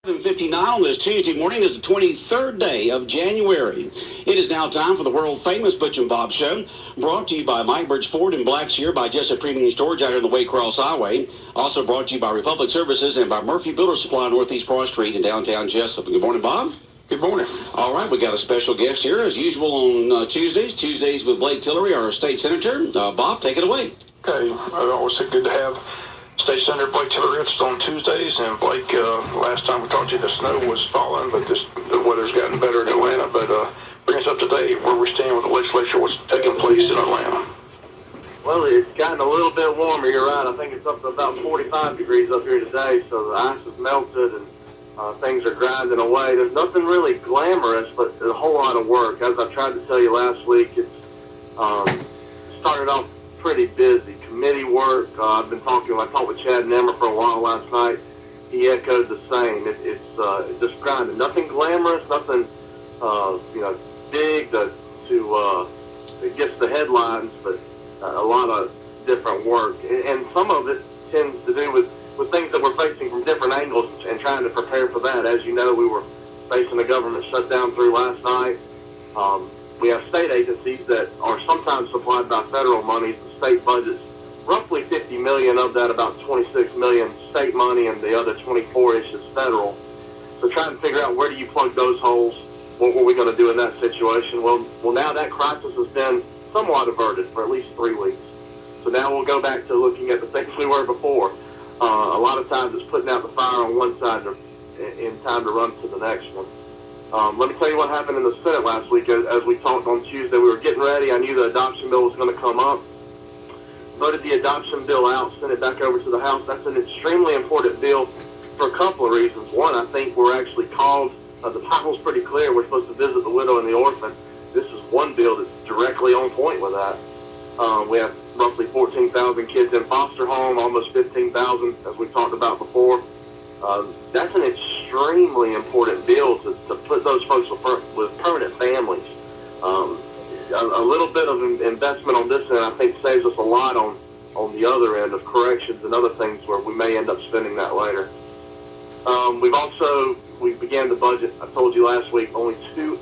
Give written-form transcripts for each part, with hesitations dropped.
7:59 on this Tuesday morning is the 23rd day of January. It is now time for the world-famous Butch and Bob Show, brought to you by Mike Bridge Ford in Blackshear, by Jessup Premium Storage out here on the Waycross Highway. Also brought to you by Republic Services and by Murphy Builder Supply, Northeast Broad Street in downtown Jessup. Good morning, Bob. Good morning. All right, we got a special guest here, as usual, on Tuesdays with Blake Tillery, our state senator. Bob, take it away. Okay, I always say good to have State Senator Blake Tillery with us on Tuesdays. And Blake, last time we talked to you, the snow was falling, but the weather's gotten better in Atlanta. But bring us up to date where we stand with the legislature, what's taking place in Atlanta. Well, it's gotten a little bit warmer, you're right. I think it's up to about 45 degrees up here today, so the ice has melted and things are grinding away. There's nothing really glamorous, but a whole lot of work. As I tried to tell you last week, it's started off pretty busy. Committee work. I talked with Chad Nemmer for a while last night. He echoed the same. It's just grinding. Nothing glamorous, nothing big that gets the headlines, but a lot of different work. And some of it tends to do with things that we're facing from different angles and trying to prepare for that. As you know, we were facing a government shutdown through last night. We have state agencies that are sometimes supplied by federal monies. The state budget's roughly $50 million, of that about $26 million state money, and the other 24-ish is federal. So trying to figure out, where do you plug those holes? What were we going to do in that situation? Well, now that crisis has been somewhat averted for at least 3 weeks. So now we'll go back to looking at the things we were before. A lot of times it's putting out the fire on one side in time to run to the next one. Let me tell you what happened in the Senate last week. As we talked on Tuesday, we were getting ready. I knew the adoption bill was going to come up. Voted the adoption bill out, sent it back over to the House. That's an extremely important bill for a couple of reasons. One, I think we're actually called, the Bible's pretty clear, we're supposed to visit the widow and the orphan. This is one bill that's directly on point with that. We have roughly 14,000 kids in foster home, almost 15,000, as we talked about before. That's an extremely important bill to put those folks with permanent families. A little bit of investment on this end, I think, saves us a lot on the other end of corrections and other things where we may end up spending that later. We began the budget. I told you last week, only two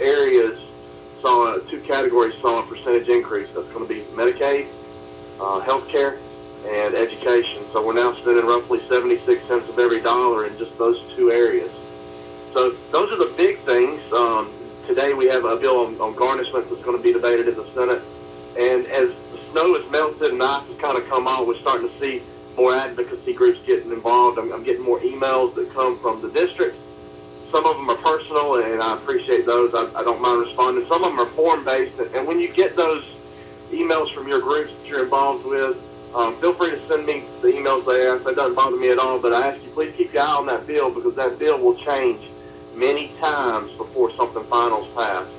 categories saw a percentage increase. That's going to be Medicaid, healthcare, and education. So we're now spending roughly 76 cents of every dollar in just those two areas. So those are the big things. Today we have a bill on garnishment that's going to be debated in the Senate. And as the snow has melted and ice has kind of come on, we're starting to see more advocacy groups getting involved. I'm getting more emails that come from the district. Some of them are personal, and I appreciate those. I don't mind responding. Some of them are form-based. And when you get those emails from your groups that you're involved with, feel free to send me the emails there. That doesn't bother me at all, but I ask you, please keep your eye on that bill, because that bill will change many times before something final is passed.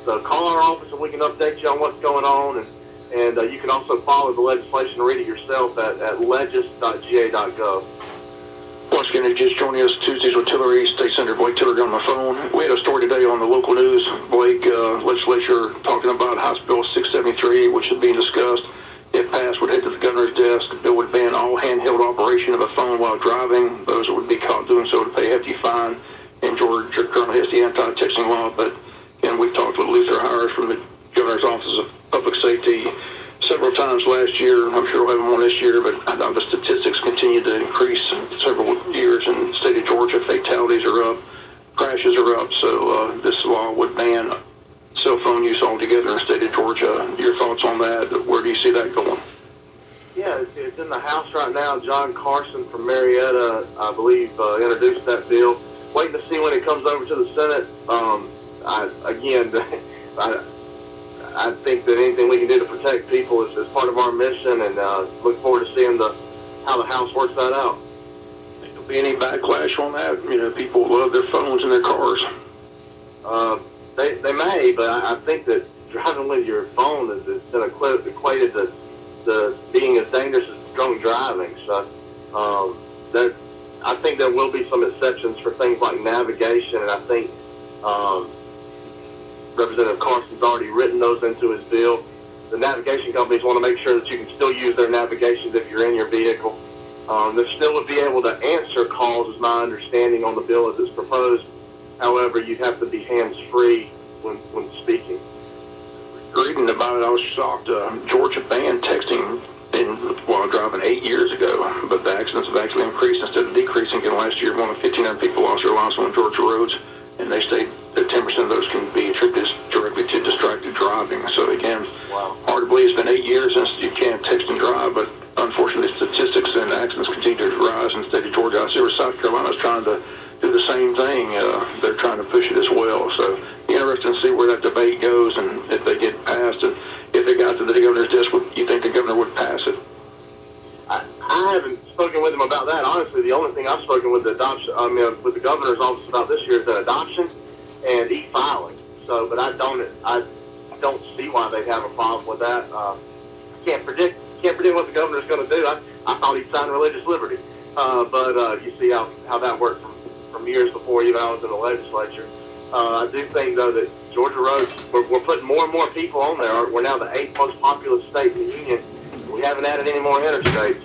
So call our office and we can update you on what's going on, and you can also follow the legislation and read it yourself at legis.ga.gov. Once again, if you're just joining us, Tuesdays with Tillery, State Senator Blake Tillery on the phone. We had a story today on the local news. Blake, legislature talking about House Bill 673, which is being discussed. If passed, would head to the governor's desk. The bill would ban all handheld operation of a phone while driving. Those that would be caught doing so would pay a hefty fine. And Georgia currently has the anti-texting law. But again, we've talked with Luther Hires from the governor's office of public safety several times last year. I'm sure we'll have them on this year, but I know the statistics continue to increase several years in the state of Georgia. Fatalities are up, crashes are up. So this law would ban cell phone use altogether in the state of Georgia. Your thoughts on that? Where do you see that going? Yeah, it's in the House right now. John Carson from Marietta, I believe, introduced that bill. Waiting to see when it comes over to the Senate. I think that anything we can do to protect people is part of our mission, and look forward to seeing how the House works that out. Think there'll be any backlash on that? You know, people love their phones in their cars. They may, but I think that driving with your phone is been equated to being as dangerous as drunk driving. So I think there will be some exceptions for things like navigation, and I think Representative Carson's already written those into his bill. The navigation companies want to make sure that you can still use their navigations if you're in your vehicle. They still would be able to answer calls, is my understanding on the bill as it's proposed. However, you'd have to be hands-free when speaking. Reading about it, I was shocked. Georgia banned texting while driving 8 years ago, but the accidents have actually increased instead of decreasing. Again, last year, more than 1,500 people lost their lives on Georgia roads, and they state that 10% of those can be attributed directly to distracted driving. So again, wow. Hard to believe it's been 8 years since you can't text and drive, but unfortunately, statistics and accidents continue to rise in the state of Georgia. I see where South Carolina is trying to do the same thing. They're trying to push it as well. So interesting to see where that debate goes and if they get passed. And if they got to the governor's desk, you think the governor would pass it? I haven't spoken with him about that. Honestly, the only thing I've spoken with the governor's office about this year is that adoption and e-filing. So, but I don't see why they have a problem with that. Can't predict what the governor's going to do. I thought he'd sign religious liberty, but you see how that worked from years before even I was in the legislature. I do think though that Georgia roads, we're putting more and more people on there. We're now the 8th most populous state in the union. We haven't added any more interstates.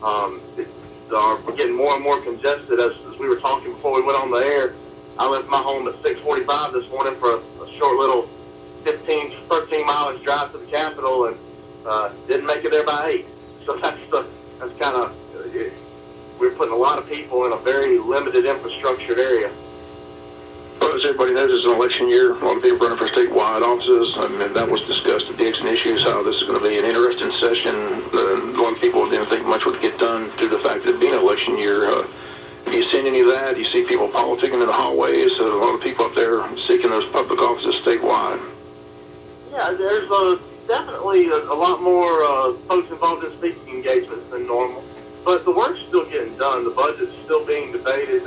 We're getting more and more congested as we were talking before we went on the air. I left my home at 6:45 this morning for a short little 13 mileage drive to the Capitol and didn't make it there by 8. So that's kind of, we're putting a lot of people in a very limited infrastructured area. Well, as everybody knows, it's an election year. A lot of people running for statewide offices. I mean, that was discussed at the Dixon Issues, how this is going to be an interesting session. A lot of people didn't think much would get done due to the fact that it being an election year. Have you seen any of that? You see people politicking in the hallways. A lot of people up there seeking those public offices statewide. Yeah, there's definitely a lot more folks involved in speaking engagements than normal. But the work's still getting done. The budget's still being debated.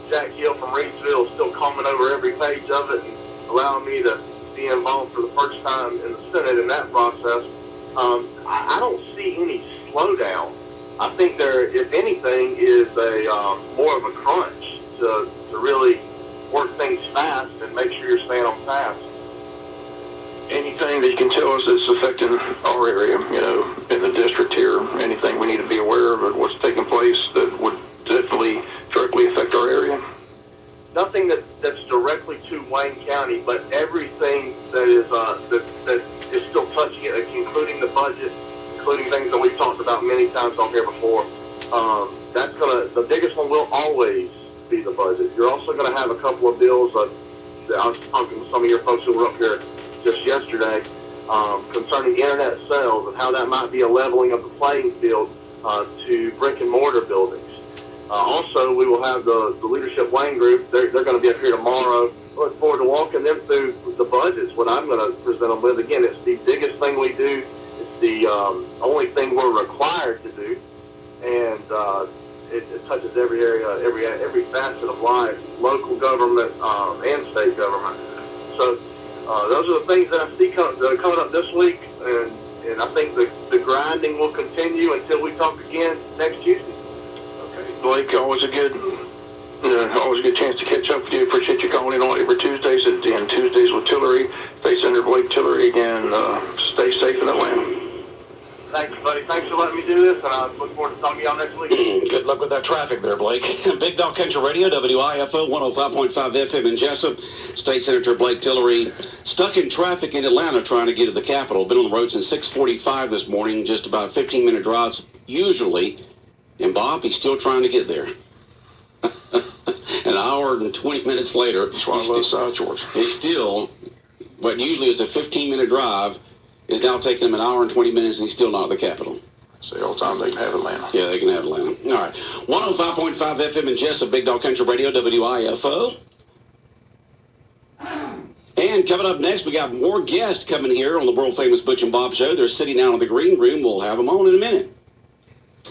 Jack Hill from Reedsville is still combing over every page of it and allowing me to be involved for the first time in the Senate in that process. I don't see any slowdown. I think there, if anything, is a more of a crunch to really work things fast and make sure you're staying on task. Anything that you can tell us that's affecting our area, in the district here, anything we need to be aware of what's taking place that would definitely directly affect our area? Nothing that's directly to Wayne County, but everything that is still touching it, including the budget, including things that we've talked about many times on here before. The biggest one will always be the budget. You're also going to have a couple of bills. I was talking to some of your folks who were up here just yesterday concerning internet sales and how that might be a leveling of the playing field to brick and mortar buildings. Also, we will have the Leadership Wayne Group. They're going to be up here tomorrow. Look forward to walking them through the budgets, what I'm going to present them with. Again, it's the biggest thing we do. It's the only thing we're required to do. And it touches every area, every facet of life, local government and state government. So those are the things that I see coming up this week, and I think the grinding will continue until we talk again next Tuesday. Okay, Blake, always a good chance to catch up with you. Appreciate you calling in on every Tuesdays and Tuesdays with Tillery. State Senator Blake Tillery again. Stay safe in Atlanta. Thanks, buddy. Thanks for letting me do this, and I look forward to talking to y'all next week. Good luck with that traffic there, Blake. Big Dog Country Radio, WIFO 105.5 FM in Jessup. State Senator Blake Tillery stuck in traffic in Atlanta trying to get to the Capitol. Been on the road since 6:45 this morning, just about 15-minute drives usually. And Bob, he's still trying to get there. An hour and 20 minutes later, that's why I love South Georgia. He's still, what usually is a 15-minute drive, is now taking him an hour and 20 minutes, and he's still not at the Capitol. Say all the time they can have Atlanta. Yeah, they can have Atlanta. All right. 105.5 FM in Jessup, Big Dog Country Radio, WIFO. And coming up next, we got more guests coming here on the world-famous Butch and Bob Show. They're sitting out in the green room. We'll have them on in a minute.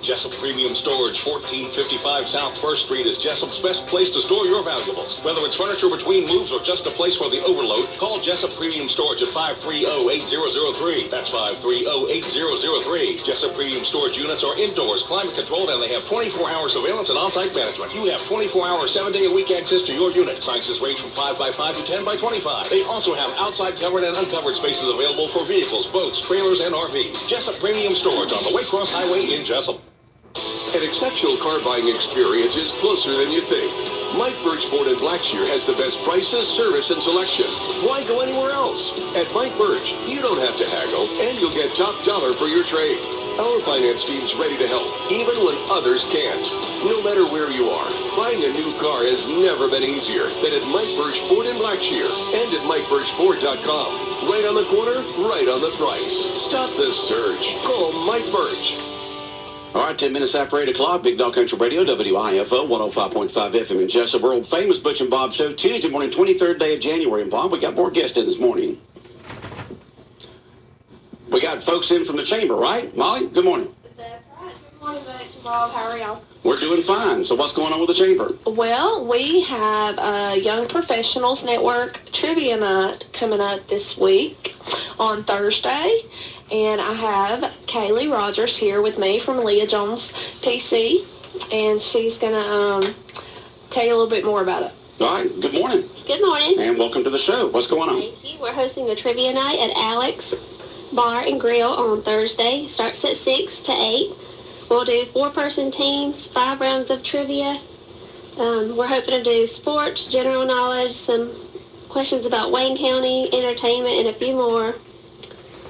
Jessup Premium Storage, 1455 South 1st Street is Jessup's best place to store your valuables. Whether it's furniture between moves or just a place for the overload, call Jessup Premium Storage at 530-8003. That's 530-8003. Jessup Premium Storage units are indoors, climate controlled, and they have 24-hour surveillance and on-site management. You have 24-hour, 7-day-a-week access to your unit. Sizes range from 5x5 to 10x25. They also have outside covered and uncovered spaces available for vehicles, boats, trailers, and RVs. Jessup Premium Storage on the Waycross Highway in Jessup. An exceptional car buying experience is closer than you think. Mike Birch Ford in Blackshear has the best prices, service, and selection. Why go anywhere else? At Mike Birch, you don't have to haggle, and you'll get top dollar for your trade. Our finance team's ready to help, even when others can't. No matter where you are, buying a new car has never been easier than at Mike Birch Ford in Blackshear and at MikeBirchFord.com. Right on the corner, right on the price. Stop the surge. Call Mike Birch. All right, 10 minutes after 8 o'clock, Big Dog Country Radio, WIFO, 105.5 FM in Jessup. World famous Butch and Bob show, Tuesday morning, 23rd day of January. And Bob, we got more guests in this morning. We got folks in from the chamber, right? Molly, good morning. That's right. Good morning, Butch and Bob. How are y'all? We're doing fine. So what's going on with the chamber? Well, we have a Young Professionals Network Trivia Night coming up this week on Thursday. And I have Kaylee Rogers here with me from Leah Jones PC. And she's going to tell you a little bit more about it. All right. Good morning. Good morning. And welcome to the show. What's going on? Thank you. We're hosting a trivia night at Alex Bar and Grill on Thursday. Starts at 6 to 8. We'll do 4-person teams, 5 rounds of trivia. We're hoping to do sports, general knowledge, some questions about Wayne County, entertainment, and a few more.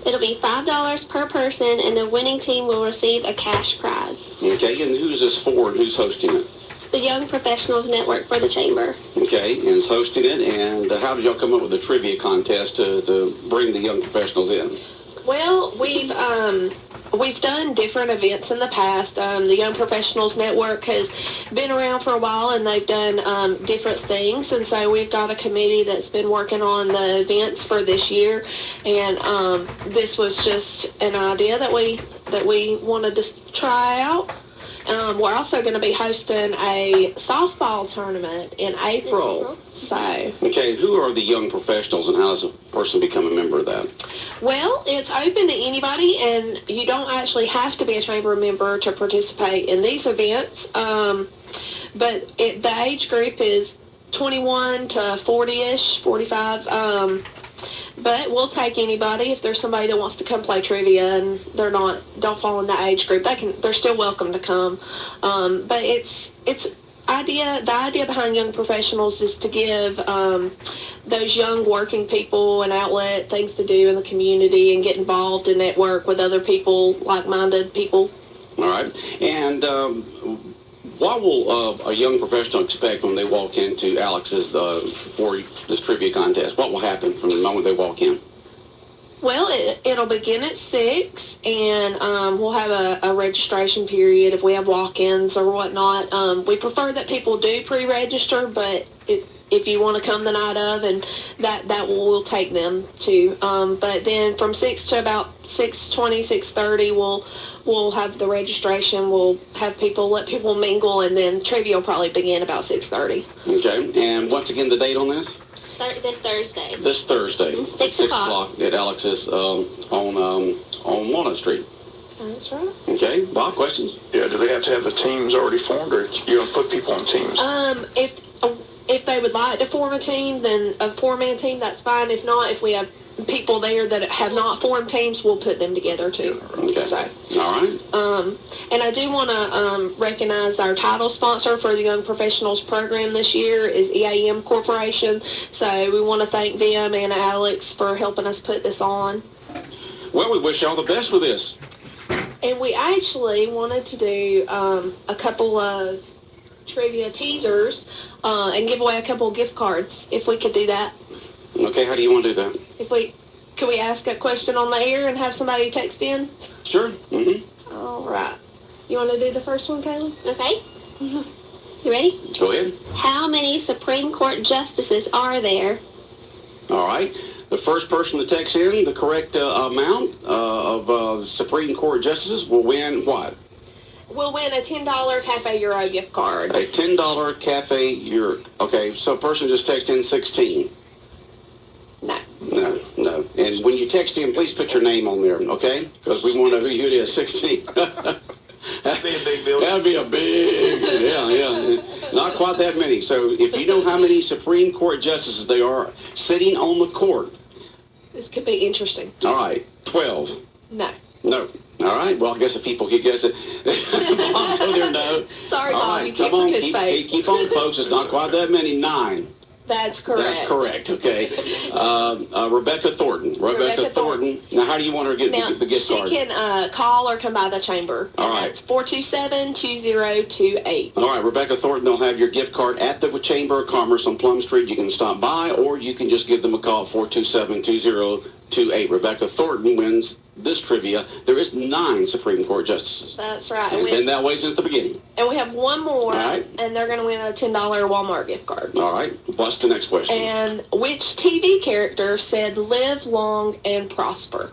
It'll be $5 per person, and the winning team will receive a cash prize. Okay, and who's this for and who's hosting it? The Young Professionals Network for the Chamber. Okay, and it's hosting it. And how did y'all come up with a trivia contest to bring the young professionals in? Well, we've done different events in the past. The Young Professionals Network has been around for a while, and they've done different things. And so we've got a committee that's been working on the events for this year. And this was just an idea that we wanted to try out. We're also going to be hosting a softball tournament in April. So, okay, who are the young professionals, and how does a person become a member of that? Well, it's open to anybody, and you don't actually have to be a chamber member to participate in these events. But the age group is 21 to 40-ish, 45. But we'll take anybody. If there's somebody that wants to come play trivia and don't fall in the age group, they're still welcome to come. But the idea behind Young Professionals is to give those young working people an outlet, things to do in the community, and get involved and network with other people, like-minded people. All right. And what will a young professional expect when they walk into Alex's for this trivia contest? What will happen from the moment they walk in? Well, it'll begin at 6, and we'll have a registration period if we have walk-ins or whatnot. We prefer that people do pre-register, but if you want to come the night of, and that will take them to. But then from 6 to about 6:20, 6:30, we'll have the registration. We'll have let people mingle, and then trivia will probably begin about 6:30. Okay, and once again, the date on this? This Thursday. This Thursday. 6 o'clock. At Alex's on Walnut Street. That's right. Okay, Bob, questions? Yeah, do they have to have the teams already formed, or you don't put people on teams? If they would like to form a team, then a 4-man team, that's fine. If not, if we have people there that have not formed teams, we'll put them together too. Okay. So, all right. And I do want to recognize our title sponsor for the Young Professionals program this year is EAM Corporation. So we want to thank them and Alex for helping us put this on. Well, we wish y'all the best with this. And we actually wanted to do a couple of trivia teasers and give away a couple of gift cards, if we could do that. Okay, how do you want to do that? Could we ask a question on the air and have somebody text in? Sure. Mm-hmm. All right. You want to do the first one, Kaylee? Okay. You ready? Go ahead. How many Supreme Court justices are there? All right. The first person to text in the correct amount of Supreme Court justices will win what? We'll win a $10 Cafe Euro gift card. A $10 Cafe Euro. Okay, so a person just text in 16. No. No. And when you text in, please put your name on there, okay? Because we want to know who it is, 16. That'd be a big building. That'd be a big, yeah. Not quite that many. So if you know how many Supreme Court justices there are sitting on the court. This could be interesting. All right, 12. No. All right. Well, I guess if people could guess it, Bob told her no. Sorry, All Bob, right, you can't come on, participate. keep on, folks. It's not quite that many. 9. That's correct. That's correct. Okay. Rebecca Thornton. Rebecca Thornton. Now, how do you want her to get the gift card? She can call or come by the chamber. All right. That's 427-2028. All right, Rebecca Thornton, they'll have your gift card at the Chamber of Commerce on Plum Street. You can stop by, or you can just give them a call, 427-2028. Rebecca Thornton wins this trivia. There is 9 Supreme Court justices. That's right. And it's been that way since the beginning. And we have one more, All right. and they're going to win a $10 Walmart gift card. All right. What's the next question? And which TV character said live long and prosper?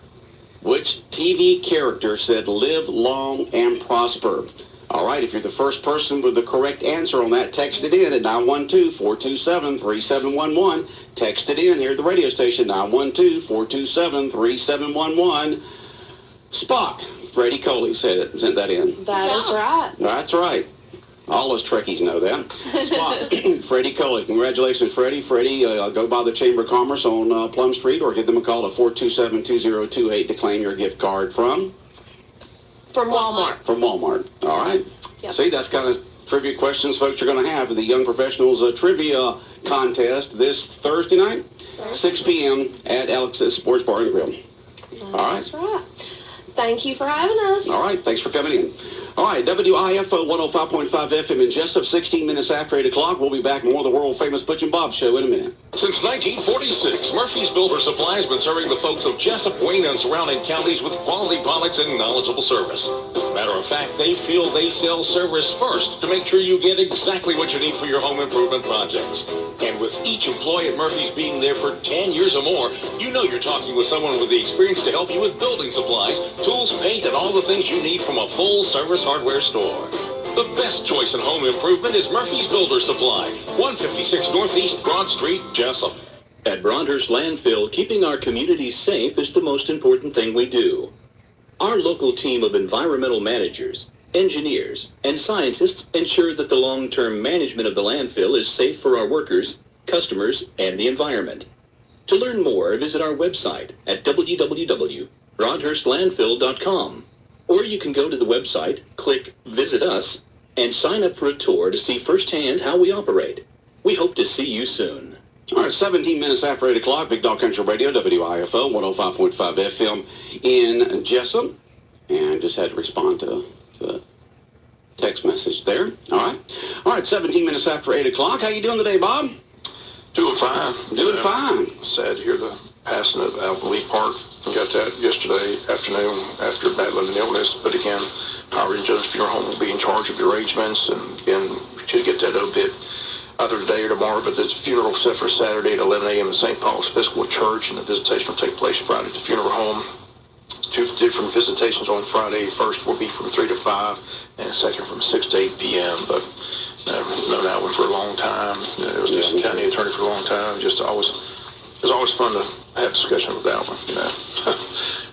Which TV character said live long and prosper? All right, if you're the first person with the correct answer on that, text it in at 912-427-3711. Text it in here at the radio station, 912-427-3711. Spock. Freddie Coley sent that in. That is right. That's right. All us Trekkies know that. Spock. Freddie Coley. Congratulations, Freddie. Freddie, go by the Chamber of Commerce on Plum Street or give them a call at 427-2028 to claim your gift card from Walmart. From Walmart. All right. Yep. See, that's kind of trivia questions folks are going to have in the Young Professionals Trivia Contest this Thursday night, 6 p.m. at Alex's Sports Bar and Grill. All right. That's right. Thank you for having us. All right. Thanks for coming in. All right, WIFO 105.5 FM in Jessup, 16 minutes after 8 o'clock. We'll be back more of the world-famous Butch and Bob show in a minute. Since 1946, Murphy's Builder Supply has been serving the folks of Jessup, Wayne, and surrounding counties with quality products and knowledgeable service. Matter of fact, they feel they sell service first to make sure you get exactly what you need for your home improvement projects. And with each employee at Murphy's being there for 10 years or more, you know you're talking with someone with the experience to help you with building supplies, tools, paint, and all the things you need from a full-service hardware store. The best choice in home improvement is Murphy's Builder Supply, 156 Northeast Broad Street, Jessup. At Broadhurst Landfill, keeping our communities safe is the most important thing we do. Our local team of environmental managers, engineers, and scientists ensure that the long-term management of the landfill is safe for our workers, customers, and the environment. To learn more, visit our website at www.broadhurstlandfill.com. Or you can go to the website, click Visit Us, and sign up for a tour to see firsthand how we operate. We hope to see you soon. All right, 17 minutes after 8 o'clock, Big Dog Country Radio, WIFO 105.5 FM in Jessup. And just had to respond to the text message there. All right, 17 minutes after 8 o'clock. How you doing today, Bob? Doing fine. Doing fine. Sad to hear the passing of Alvin Lee Park. Got that yesterday afternoon after battling an illness. But again, Howard and Joe's Funeral Home will be in charge of the arrangements, and again, should get that obit either today or tomorrow. But the funeral set for Saturday at 11 a.m. in St. Paul's Episcopal Church, and the visitation will take place Friday at the funeral home. 2 different visitations on Friday. First will be from 3 to 5, and second from 6 to 8 p.m. But known Alvin for a long time. Was the county attorney for a long time. It was always fun to have discussion with Alvin.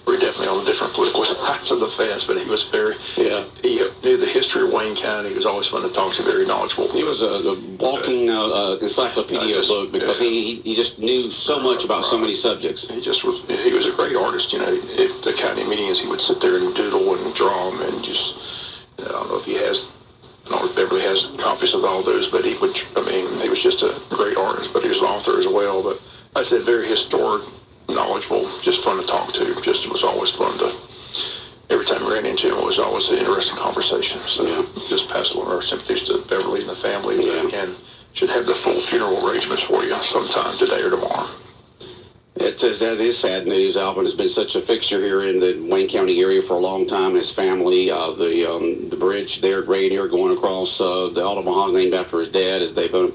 We're definitely on different political sides of the fence, but he was he knew the history of Wayne County. He was always fun to talk to, very knowledgeable. He was a walking encyclopedia book because he just knew so much about so many subjects. He was a great artist. At the county meetings, he would sit there and doodle and draw them, and just, I don't know if he has, I don't know if Beverly has copies of all those, but he was just a great artist, but he was an author as well. But I said very historic, knowledgeable, just fun to talk to. It was always fun to, every time we ran into him, it was always an interesting conversation. So just pass along our sympathies to Beverly and the family. And should have the full funeral arrangements for you sometime today or tomorrow. That is sad news. Alvin has been such a fixture here in the Wayne County area for a long time. His family, the bridge there at Rainier going across the Omaha named after his dad, as they've been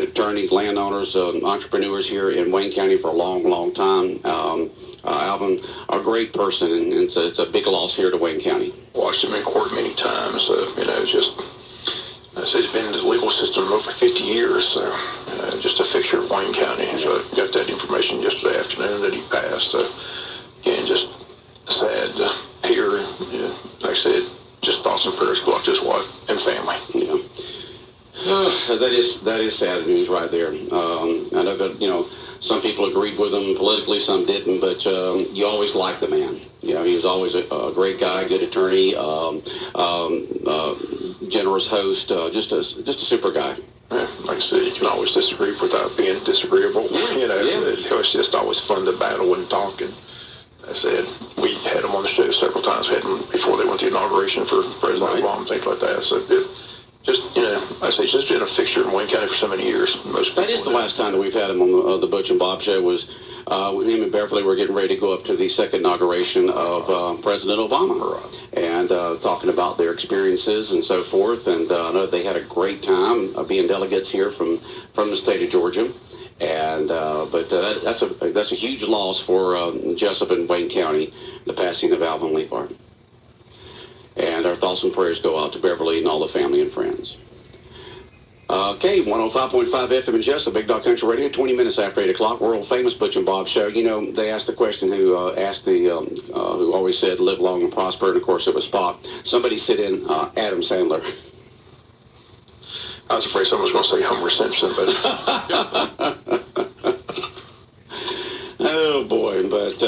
attorneys, landowners, entrepreneurs here in Wayne County for a long, long time. Alvin, a great person, and it's a big loss here to Wayne County. Watched him in court many times. He's been in the legal system over 50 years, so just a fixture of Wayne County. So I got that information yesterday afternoon that he passed. So again, just sad to hear. Like I said, just thoughts and prayers go out to his wife and family. That is sad news right there. I know that Some people agreed with him politically, some didn't, but you always liked the man. You know, he was always a great guy, good attorney, generous host, just a super guy. Yeah, like I said, you can always disagree without being disagreeable. You know, it was just always fun to battle and talk. And I said, we had him on the show several times. We had him before they went to the inauguration for President Obama and things like that. So it just, you know, like I say, he's just been a fixture in Wayne County for so many years. That is the last time that we've had him on the Butch and Bob show. Was him and Beverly were getting ready to go up to the second inauguration of President Obama, and talking about their experiences and so forth. And I know they had a great time being delegates here from the state of Georgia. And but that's a huge loss for Jessup and Wayne County, the passing of Alvin Leapart. And our thoughts and prayers go out to Beverly and all the family and friends. Okay, 105.5 FM in Jessup, Big Dog Country Radio, 20 minutes after 8 o'clock, world famous Butch and Bob show. You know, they asked the question who always said live long and prosper, and of course it was Spock. Somebody sit in Adam Sandler. I was afraid someone was going to say Homer Simpson, but... Oh, boy, but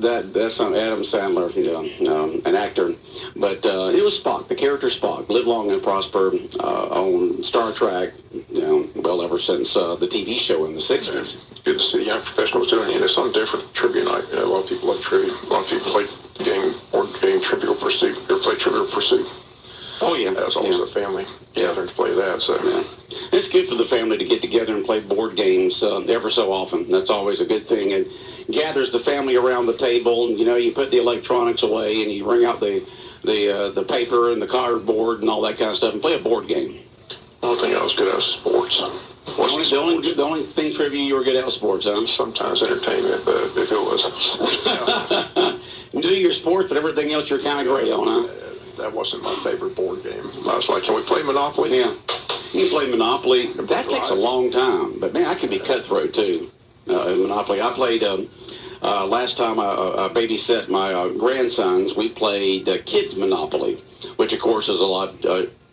that's on Adam Sandler, you know, an actor. But it was Spock, the character Spock, live long and prosper, on Star Trek, you know, well, ever since the TV show in the 60s. Yeah, it's good to see young professionals doing it. You know, something different, trivia night. You know, a lot of people like trivia. A lot of people play the game, board game, Trivial Pursuit. You ever play Trivial Pursuit? Oh, yeah. That was always a family gathering to play that. So yeah. It's good for the family to get together and play board games ever so often. That's always a good thing. And gathers the family around the table. And, you know, you put the electronics away and you bring out the paper and the cardboard and all that kind of stuff and play a board game. The only thing I was good at was sports. The only thing trivia you were good at was sports, huh? Sometimes entertainment, but if it was... Do your sports, but everything else you're kind of great on, huh? That wasn't my favorite board game. I was like, can we play Monopoly? Yeah. You can play Monopoly. That takes a long time. But, man, I can be cutthroat, too, in Monopoly. I played, last time I babysat my grandsons, we played Kids Monopoly, which, of course, is a lot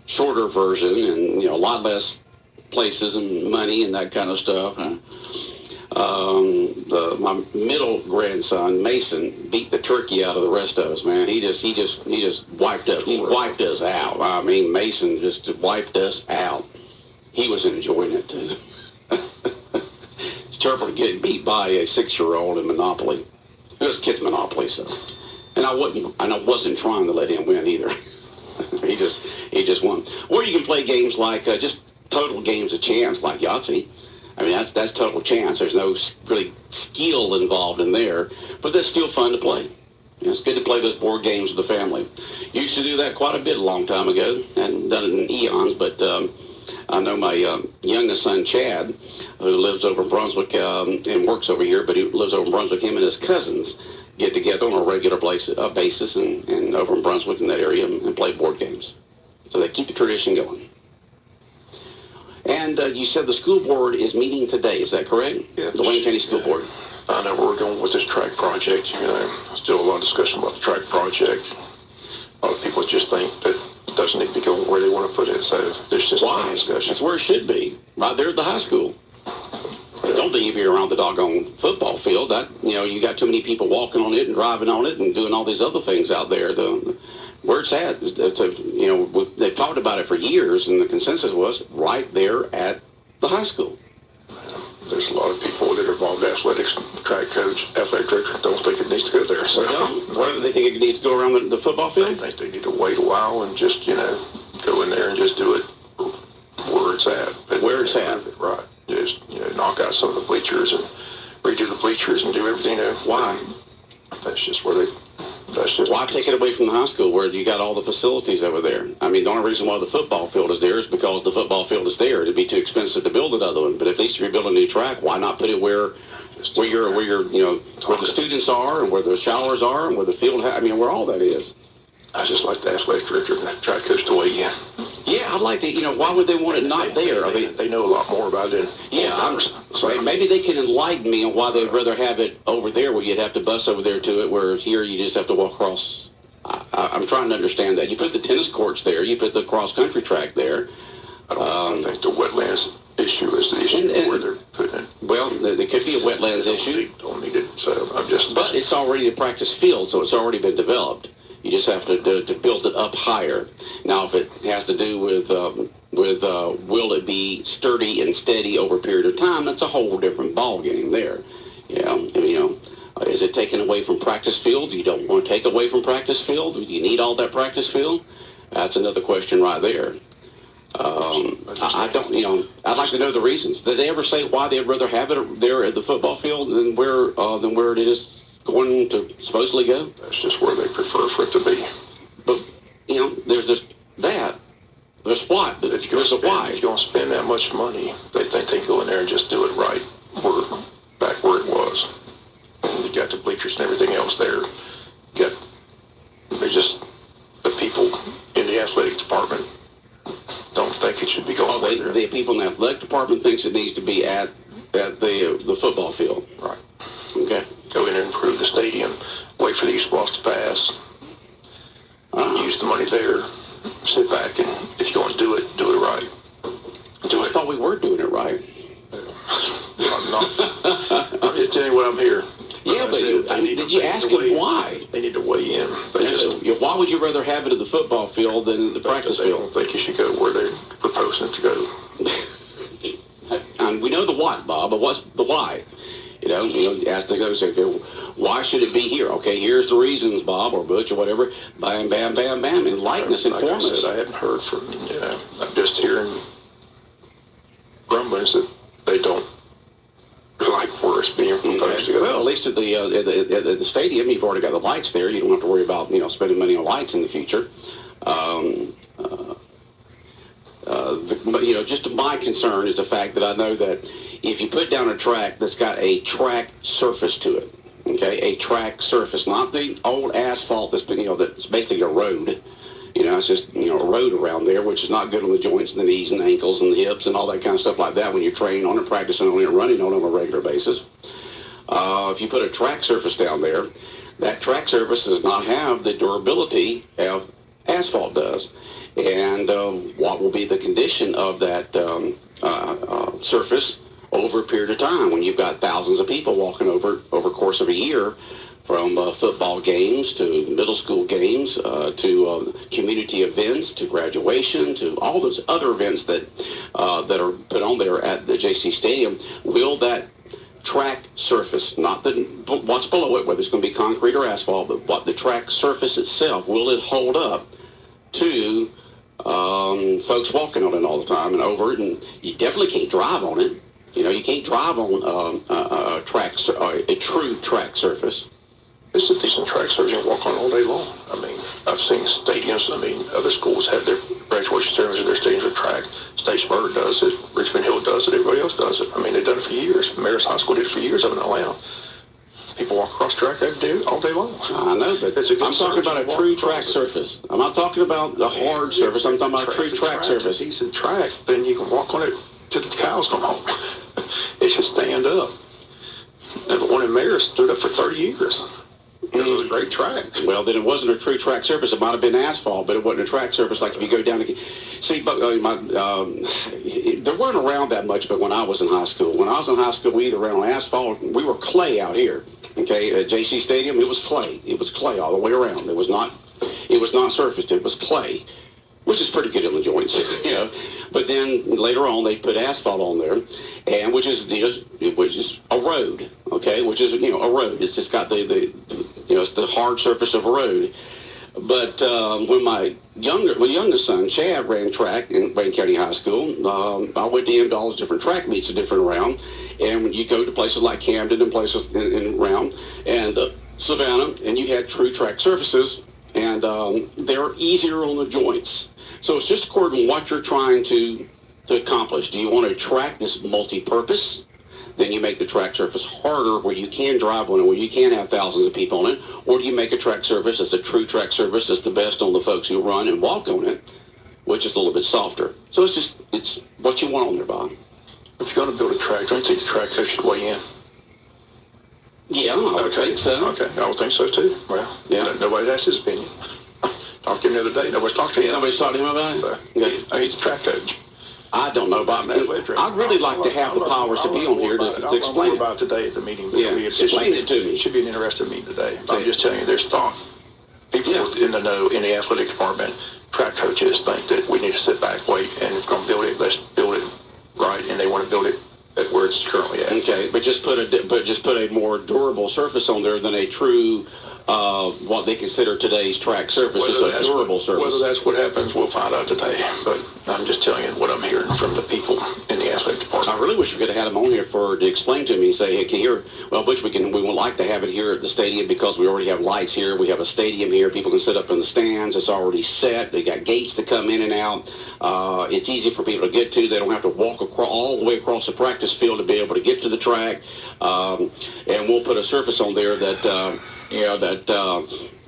shorter version and, you know, a lot less places and money and that kind of stuff. My middle grandson Mason beat the turkey out of the rest of us. Man, he just wiped us. He wiped us out. I mean, Mason just wiped us out. He was enjoying it too. It's terrible to get beat by a 6-year-old in Monopoly. It was Kids Monopoly, so. And I wasn't trying to let him win either. he just won. Or you can play games like just total games of chance, like Yahtzee. I mean, that's total chance. There's no really skill involved in there, but that's still fun to play. You know, it's good to play those board games with the family. Used to do that quite a bit a long time ago. Hadn't done it in eons, but I know my youngest son, Chad, who lives over in Brunswick and works over here, but he lives over in Brunswick, him and his cousins get together on a regular basis and over in Brunswick in that area and play board games. So they keep the tradition going. And you said the school board is meeting today, is that correct? Yeah. The Wayne County School Board. I know where we're going with this track project. You know, still a lot of discussion about the track project. A lot of people just think that it doesn't need to go where they want to put it, so there's just a lot of discussion. That's where it should be, right there at the high school. Don't think you'd be around the doggone football field. That, you know, you got too many people walking on it and driving on it and doing all these other things out there. Where it's at, you know, they've talked about it for years, and the consensus was right there at the high school. There's a lot of people that are involved in athletics, track coach, athletic director, don't think it needs to go there. So, what do they think it needs to go around the football field? I think they need to wait a while and just, you know, go in there and just do it where it's at. But, where it's at. Right. Just, you know, knock out some of the bleachers and redo the bleachers and do everything. You know, why? That's just where they... Why take it away from the high school where you got all the facilities over there? I mean, the only reason why the football field is there is because the football field is there. It'd be too expensive to build another one. But if they used to be building a new track, why not put it where the students are and where the showers are and where the field, where all that is. I just like the athletic director and the track coach to weigh in. Yeah, I'd like to, why would they want it not there? They know a lot more about it. Yeah, maybe they can enlighten me on why they'd rather have it over there where you'd have to bus over there to it, whereas here you just have to walk across. I'm trying to understand that. You put the tennis courts there, you put the cross-country track there. I think the wetlands issue is the issue. it could be a wetlands issue. Don't need it, so I'm just... But it's already a practice field, so it's already been developed. You just have to build it up higher. Now, if it has to do with will it be sturdy and steady over a period of time, that's a whole different ball game there. Is it taken away from practice field? You don't want to take away from practice field. Do you need all that practice field? That's another question right there. I don't, I'd like to know the reasons. Did they ever say why they'd rather have it there at the football field than where it is going to supposedly go? That's just where they prefer for it to be. But, there's just that. There's what? There's a why. If you're going to spend that much money, they think they can go in there and just do it right, back where it was. And you got the bleachers and everything else there. They're just the people in the athletic department don't think it should be going there. The people in the athletic department thinks it needs to be at the football field. Right. Okay. Go in and improve the stadium, wait for the East Bluffs to pass, use the money there, sit back, and if you're going to do it right. I thought we were doing it right. I'm not. I'm just telling you what I'm here. Yeah, but did you ask them why? They need to weigh in. Why would you rather have it at the football field than the practice field? I don't think you should go where they're proposing to go. And we know the what, Bob, but what's the why? Ask the guy, say, why should it be here? Okay, here's the reasons, Bob or Butch or whatever. Bam, bam, bam, bam. Enlighten us, inform us. I hadn't heard from, I'm just hearing grumblings that they don't like where it's being proposed to go. Well, at least at the stadium, you've already got the lights there. You don't have to worry about, spending money on lights in the future. Just my concern is the fact that I know that if you put down a track that's got a track surface to it, okay, a track surface, not the old asphalt that's been, that's basically a road. It's just, a road around there, which is not good on the joints and the knees and the ankles and the hips and all that kind of stuff like that when you're training on it, practicing on it, running on a regular basis. If you put a track surface down there, that track surface does not have the durability of asphalt does. And what will be the condition of that surface over a period of time when you've got thousands of people walking over a course of a year, from football games to middle school games to community events to graduation to all those other events that are put on there at the JC Stadium. Will that track surface, not what's below it, whether it's going to be concrete or asphalt, but what the track surface itself, will it hold up to folks walking on it all the time and over it? And you definitely can't drive on it. You can't drive on a true track surface. It's a decent track surface. You can walk on all day long. I mean, I've seen stadiums. Other schools have their graduation ceremonies in their stadiums with track. Statesboro does it. Richmond Hill does it. Everybody else does it. They've done it for years. Marist High School did it for years up in Atlanta. People walk across track every day, all day long. I know, but I'm talking about a true track surface. I'm not talking about a hard surface. I'm talking about a true track surface. If it's a decent track, then you can walk on it till the cows come home. It should stand up. And the one in Marist stood up for 30 years. It was a great track. Well, then it wasn't a true track surface. It might have been asphalt, but it wasn't a track surface like if you go down to... See, but they weren't around that much, but when I was in high school. When I was in high school, we either ran on asphalt. We were clay out here. Okay, at JC Stadium, it was clay. It was clay all the way around. It was not surfaced. It was clay, which is pretty good in the joints, But then later on, they put asphalt on there, and which is a road, okay, which is a road. It's just got it's the hard surface of a road. But when my youngest son Chad ran track in Wayne County High School, I went to him to all those different track meets different around, and when you go to places like Camden and places around and Savannah, and you had true track surfaces, and they're easier on the joints. So it's just according to what you're trying to accomplish. Do you want a track that's multi-purpose? Then you make the track surface harder where you can drive on it, where you can have thousands of people on it. Or do you make a track surface that's a true track surface that's the best on the folks who run and walk on it, which is a little bit softer. So it's what you want on there, Bob. If you're going to build a track, don't you think the track coach should weigh in? Yeah, I would think so. Okay, I would think so too. Well, yeah, nobody asked his opinion. Talked to him the other day. Nobody's talked to him. Nobody's talked to him about it? So, he's a track coach. I don't know about that. I'd really like to have the powers to be on here to explain it. About today at the meeting. Yeah, explain it to me. It should be an interesting meeting today. I'm just telling you, there's thought. People in the know in the athletic department, track coaches think that we need to sit back, wait, and if we're going to build it, let's build it right, and they want to build it at where it's currently at. Okay, but just put a more durable surface on there than a true what they consider today's track surface, just a durable surface. Whether that's what happens, we'll find out today. But I'm just telling you what I'm hearing from the people in the athletic department. I really wish we could have had them on here to explain to me and say, hey, can you hear? Well, Butch, we would like to have it here at the stadium because we already have lights here. We have a stadium here. People can sit up in the stands. It's already set. They got gates to come in and out. It's easy for people to get to. They don't have to walk all the way across the practice field to be able to get to the track. And we'll put a surface on there that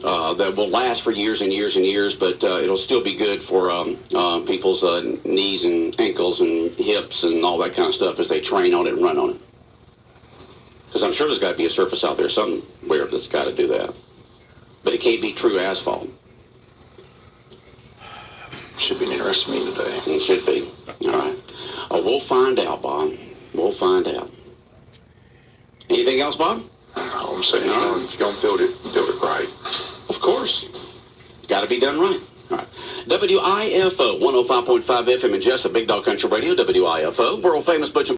that will last for years and years and years, but it'll still be good for people's knees and ankles and hips and all that kind of stuff as they train on it and run on it. Because I'm sure there's got to be a surface out there somewhere that's got to do that. But it can't be true asphalt. Should be an interesting meeting today. It should be. All right. We'll find out, Bob. We'll find out. Anything else, Bob? All I'm saying, if you're going to build it right. Of course. Got to be done right. All right. WIFO 105.5 FM in Jessup, Big Dog Country Radio, WIFO, world famous Butch and